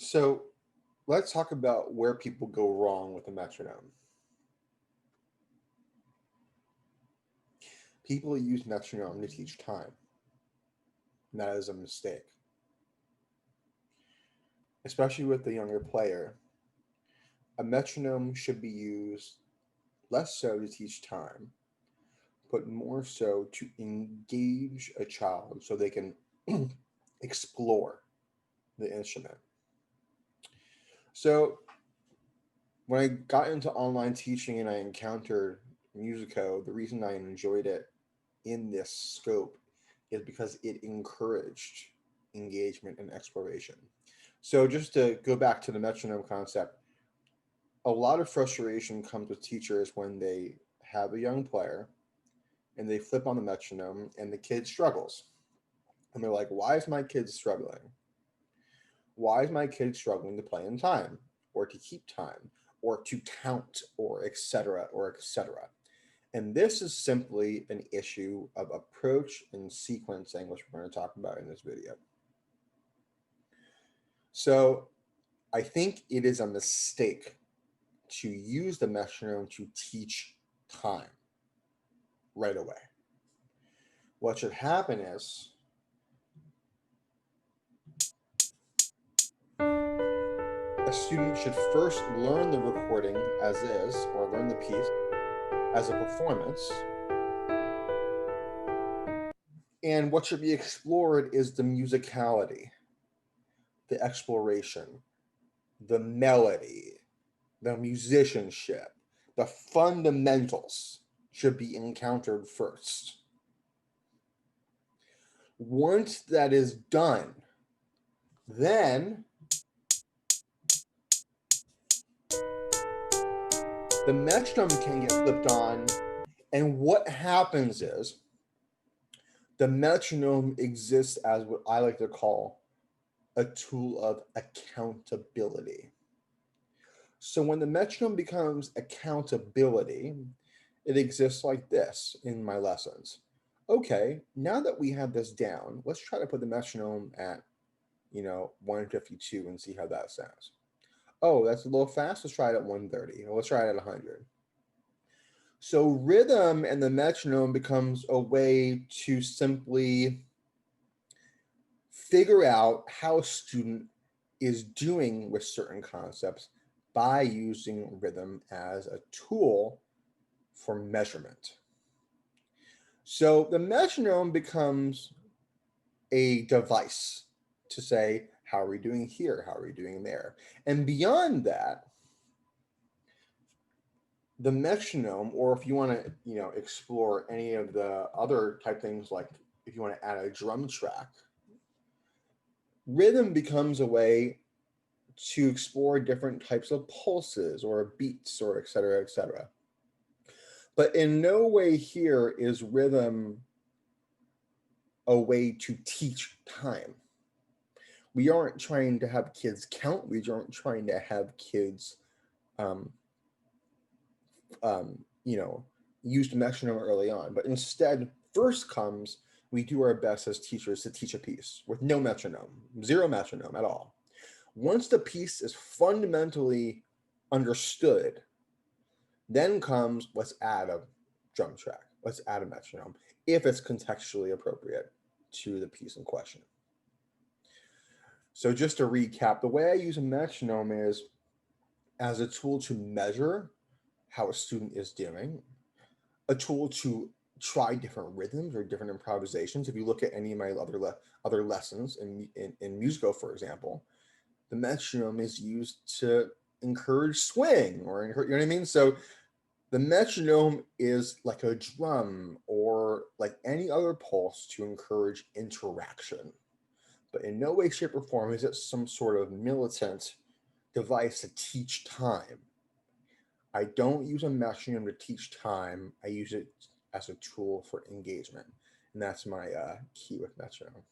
So let's talk about where people go wrong with the metronome. People use metronome to teach time, and that is a mistake, especially with the younger player. A metronome should be used less so to teach time, but more so to engage a child so they can explore the instrument. So when I got into online teaching and I encountered Musico, the reason I enjoyed it in this scope is because it encouraged engagement and exploration. So just to go back to the metronome concept, a lot of frustration comes with teachers when they have a young player and they flip on the metronome and the kid struggles. And they're like, why is my kid struggling? Why is my kid struggling to play in time or to keep time or to count or etc. or etc.? And this is simply an issue of approach and sequencing, which we're going to talk about in this video. So I think it is a mistake to use the metronome to teach time right away. What should happen is a student should first learn the recording as is, or learn the piece as a performance. And what should be explored is the musicality, the exploration, the melody, the musicianship, the fundamentals should be encountered first. Once that is done, then the metronome can get flipped on, and what happens is the metronome exists as what I like to call a tool of accountability. So when the metronome becomes accountability, it exists like this in my lessons. Okay, now that we have this down, let's try to put the metronome at, 152 and see how that sounds. Oh, that's a little fast. Let's try it at 130. Or let's try it at 100. So rhythm and the metronome becomes a way to simply figure out how a student is doing with certain concepts by using rhythm as a tool for measurement. So the metronome becomes a device to say, how are we doing here? How are we doing there? And beyond that, the metronome, or if you want to, explore any of the other type things, like if you want to add a drum track, rhythm becomes a way to explore different types of pulses or beats or et cetera, et cetera. But in no way here is rhythm a way to teach time. We aren't trying to have kids count. We aren't trying to have kids, um, um, you know, use the metronome early on. But instead, first comes, we do our best as teachers to teach a piece with no metronome, zero metronome at all. Once the piece is fundamentally understood, then comes, let's add a drum track, let's add a metronome, if it's contextually appropriate to the piece in question. So just to recap, the way I use a metronome is as a tool to measure how a student is doing, a tool to try different rhythms or different improvisations. If you look at any of my other lessons in Musico, for example, the metronome is used to encourage swing, or you know what I mean? So the metronome is like a drum or like any other pulse to encourage interaction. But in no way, shape, or form is it some sort of militant device to teach time. I don't use a metronome to teach time. I use it as a tool for engagement. And that's my key with metronome.